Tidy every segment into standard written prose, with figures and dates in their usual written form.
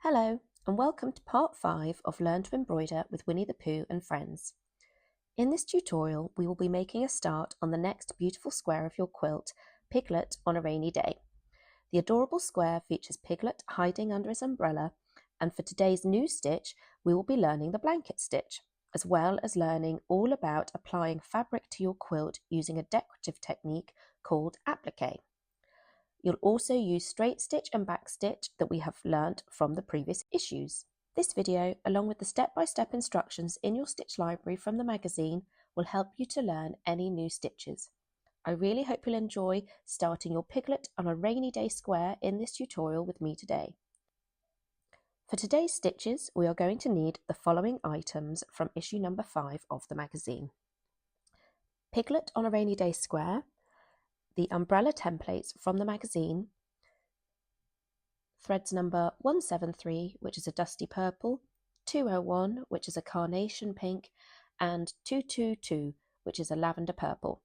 Hello, and welcome to part 5 of Learn to Embroider with Winnie the Pooh and Friends. In this tutorial, we will be making a start on the next beautiful square of your quilt, Piglet on a Rainy Day. The adorable square features Piglet hiding under his umbrella, and for today's new stitch, we will be learning the blanket stitch, as well as learning all about applying fabric to your quilt using a decorative technique called applique. You'll also use straight stitch and back stitch that we have learnt from the previous issues. This video, along with the step-by-step instructions in your stitch library from the magazine, will help you to learn any new stitches. I really hope you'll enjoy starting your Piglet on a rainy day square in this tutorial with me today. For today's stitches, we are going to need the following items from issue number 5 of the magazine. Piglet on a rainy day square, the umbrella templates from the magazine, threads number 173, which is a dusty purple, 201, which is a carnation pink, and 222, which is a lavender purple,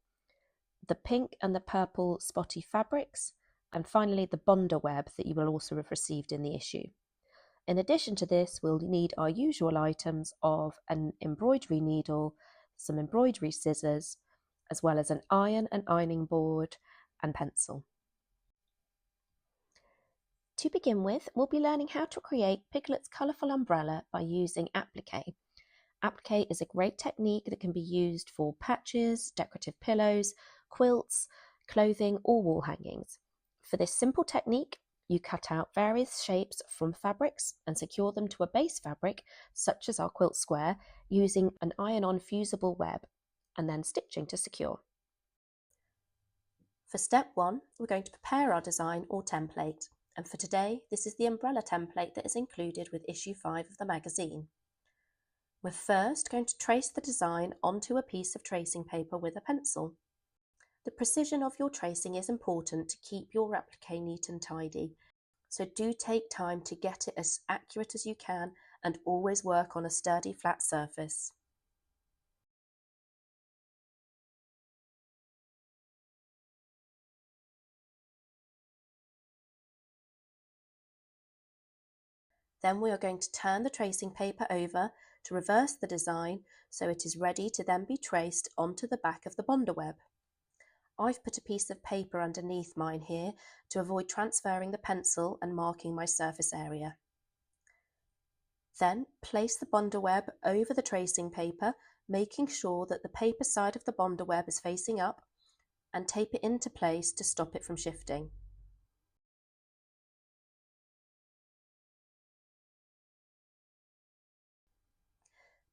the pink and the purple spotty fabrics, and finally the bonder web that you will also have received in the issue. In addition to this, we'll need our usual items of an embroidery needle, some embroidery scissors, as well as an iron and ironing board and pencil. To begin with, we'll be learning how to create Piglet's colourful umbrella by using applique. Applique is a great technique that can be used for patches, decorative pillows, quilts, clothing or wall hangings. For this simple technique, you cut out various shapes from fabrics and secure them to a base fabric, such as our quilt square, using an iron-on fusible web, and then stitching to secure. For step 1, we're going to prepare our design or template, and for today this is the umbrella template that is included with issue 5 of the magazine. We're first going to trace the design onto a piece of tracing paper with a pencil. The precision of your tracing is important to keep your applique neat and tidy, so do take time to get it as accurate as you can and always work on a sturdy flat surface. Then we are going to turn the tracing paper over to reverse the design so it is ready to then be traced onto the back of the bonder web. I've put a piece of paper underneath mine here to avoid transferring the pencil and marking my surface area. Then place the bonder web over the tracing paper, making sure that the paper side of the bonder web is facing up, and tape it into place to stop it from shifting.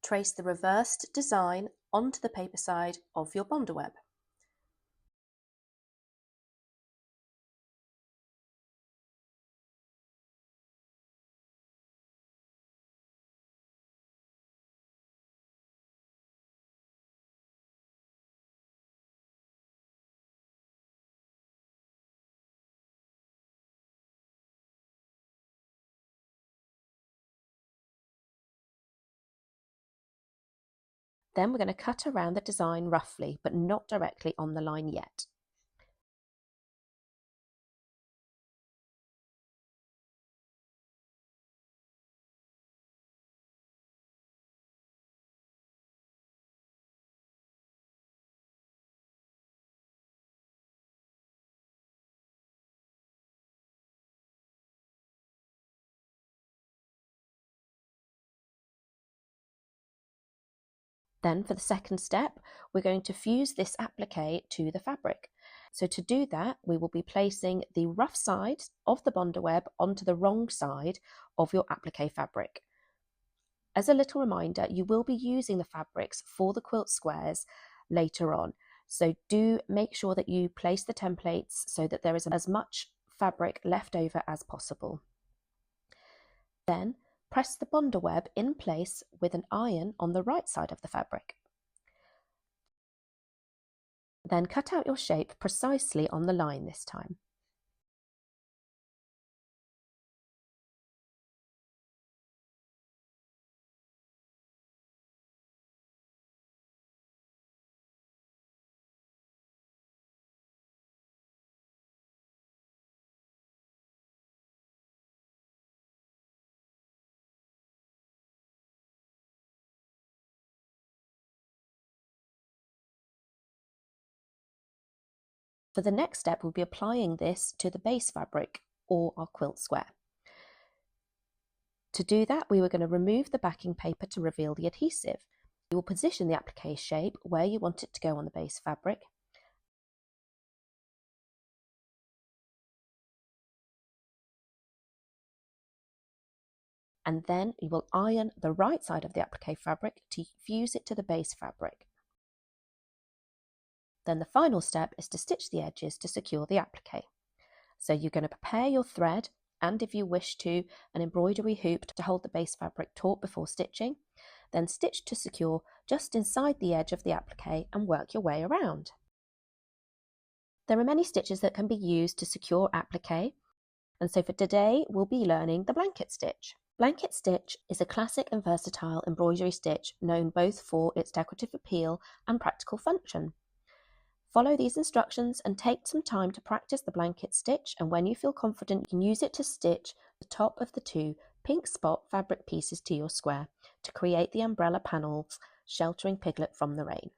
Trace the reversed design onto the paper side of your bonder web. Then we're going to cut around the design roughly, but not directly on the line yet. Then for the second step, we're going to fuse this applique to the fabric. So to do that, we will be placing the rough side of the bonder web onto the wrong side of your applique fabric. As a little reminder, you will be using the fabrics for the quilt squares later on. So do make sure that you place the templates so that there is as much fabric left over as possible. Then press the bonder web in place with an iron on the right side of the fabric. Then cut out your shape precisely on the line this time. For the next step, we'll be applying this to the base fabric or our quilt square. To do that, we were going to remove the backing paper to reveal the adhesive. You will position the applique shape where you want it to go on the base fabric. And then you will iron the right side of the applique fabric to fuse it to the base fabric. Then the final step is to stitch the edges to secure the applique. So you're going to prepare your thread and, if you wish to, an embroidery hoop to hold the base fabric taut before stitching. Then stitch to secure just inside the edge of the applique and work your way around. There are many stitches that can be used to secure applique, and so for today we'll be learning the blanket stitch. Blanket stitch is a classic and versatile embroidery stitch known both for its decorative appeal and practical function. Follow these instructions and take some time to practice the blanket stitch, and when you feel confident you can use it to stitch the top of the two pink spot fabric pieces to your square to create the umbrella panels sheltering Piglet from the rain.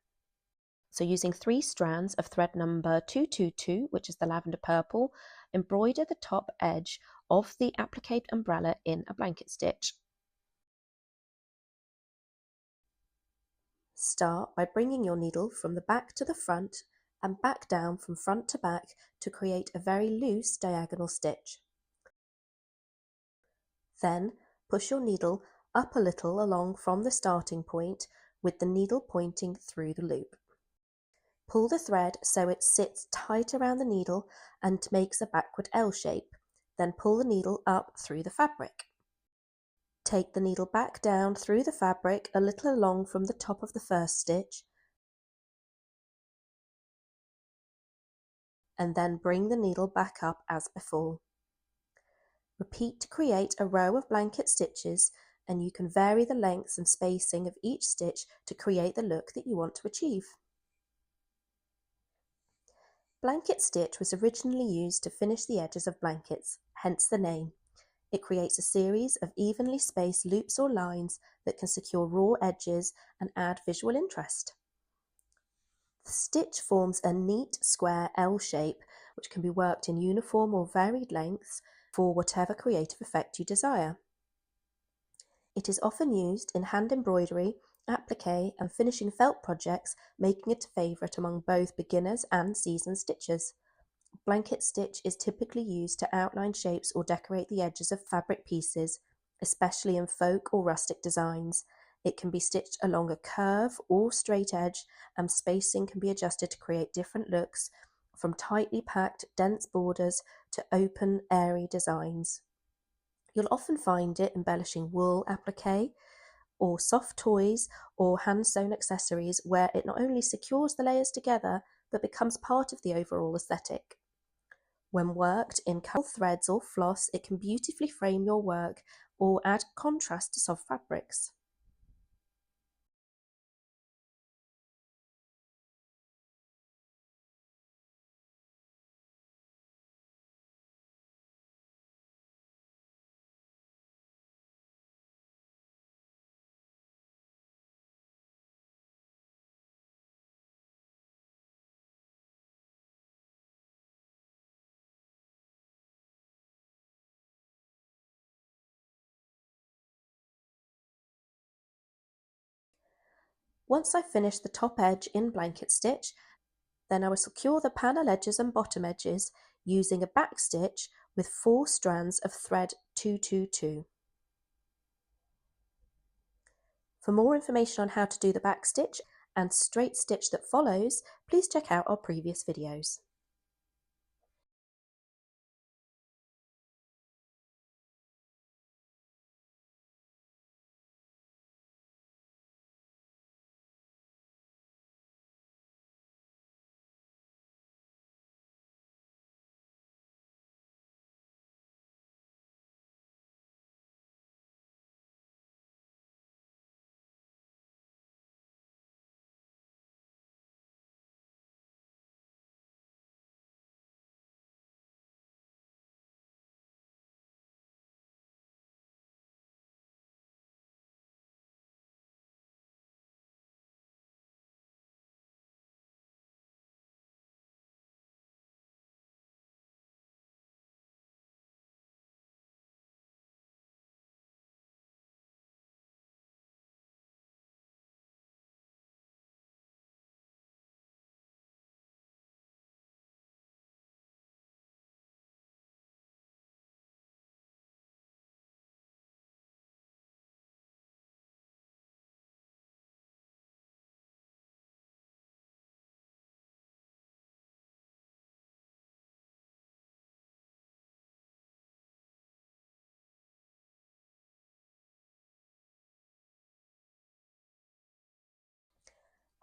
So using 3 strands of thread number 222, which is the lavender purple, embroider the top edge of the applique umbrella in a blanket stitch. Start by bringing your needle from the back to the front and back down from front to back to create a very loose diagonal stitch. Then push your needle up a little along from the starting point with the needle pointing through the loop. Pull the thread so it sits tight around the needle and makes a backward L shape. Then pull the needle up through the fabric. Take the needle back down through the fabric a little along from the top of the first stitch, and then bring the needle back up as before. Repeat to create a row of blanket stitches, and you can vary the lengths and spacing of each stitch to create the look that you want to achieve. Blanket stitch was originally used to finish the edges of blankets, hence the name. It creates a series of evenly spaced loops or lines that can secure raw edges and add visual interest. The stitch forms a neat square L shape which can be worked in uniform or varied lengths for whatever creative effect you desire. It is often used in hand embroidery, applique and finishing felt projects, making it a favourite among both beginners and seasoned stitchers. Blanket stitch is typically used to outline shapes or decorate the edges of fabric pieces, especially in folk or rustic designs. It can be stitched along a curve or straight edge, and spacing can be adjusted to create different looks, from tightly packed, dense borders to open, airy designs. You'll often find it embellishing wool applique or soft toys or hand-sewn accessories, where it not only secures the layers together but becomes part of the overall aesthetic. When worked in colourful threads or floss, it can beautifully frame your work or add contrast to soft fabrics. Once I've finished the top edge in blanket stitch, then I will secure the panel edges and bottom edges using a back stitch with 4 strands of thread 222. For more information on how to do the back stitch and straight stitch that follows, please check out our previous videos.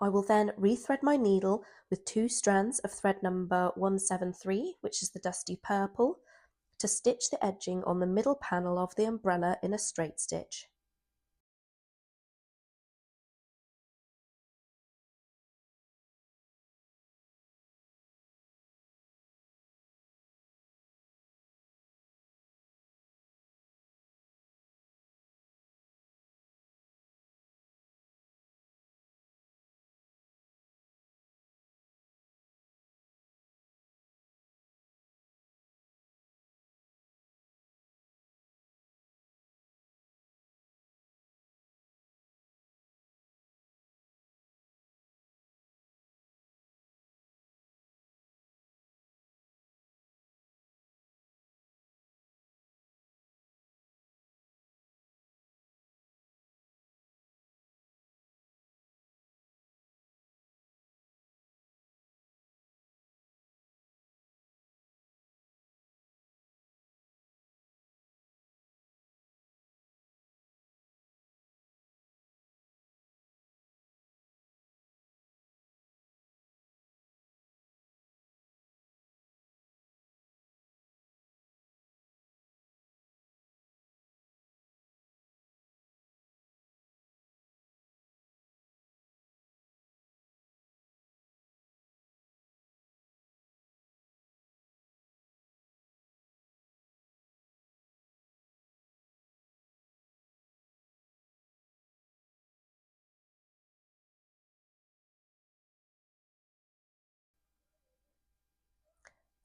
I will then rethread my needle with 2 strands of thread number 173, which is the dusty purple, to stitch the edging on the middle panel of the umbrella in a straight stitch.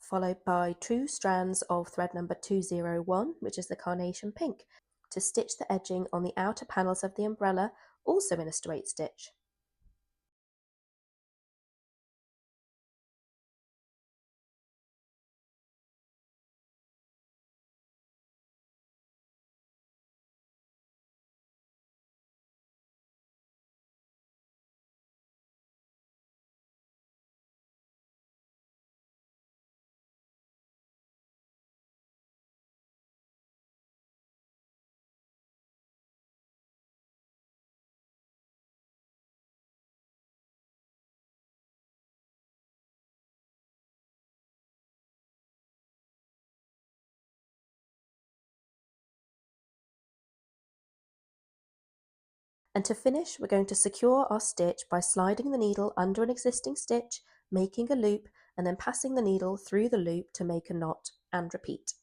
Followed by 2 strands of thread number 201, which is the carnation pink, to stitch the edging on the outer panels of the umbrella, also in a straight stitch. And to finish, we're going to secure our stitch by sliding the needle under an existing stitch, making a loop, and then passing the needle through the loop to make a knot, and repeat.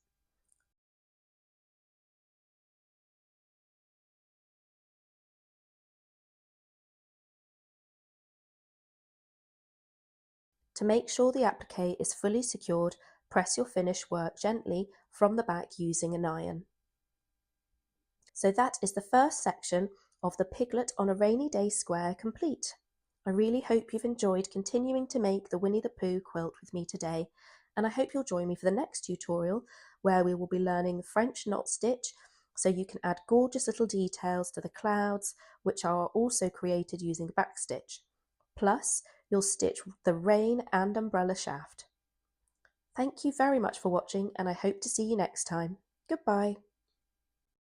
To make sure the applique is fully secured, press your finished work gently from the back using an iron. So that is the first section of the Piglet on a Rainy Day square complete. I really hope you've enjoyed continuing to make the Winnie the Pooh quilt with me today, and I hope you'll join me for the next tutorial where we will be learning French knot stitch, so you can add gorgeous little details to the clouds, which are also created using backstitch. Plus, you'll stitch the rain and umbrella shaft. Thank you very much for watching, and I hope to see you next time. Goodbye.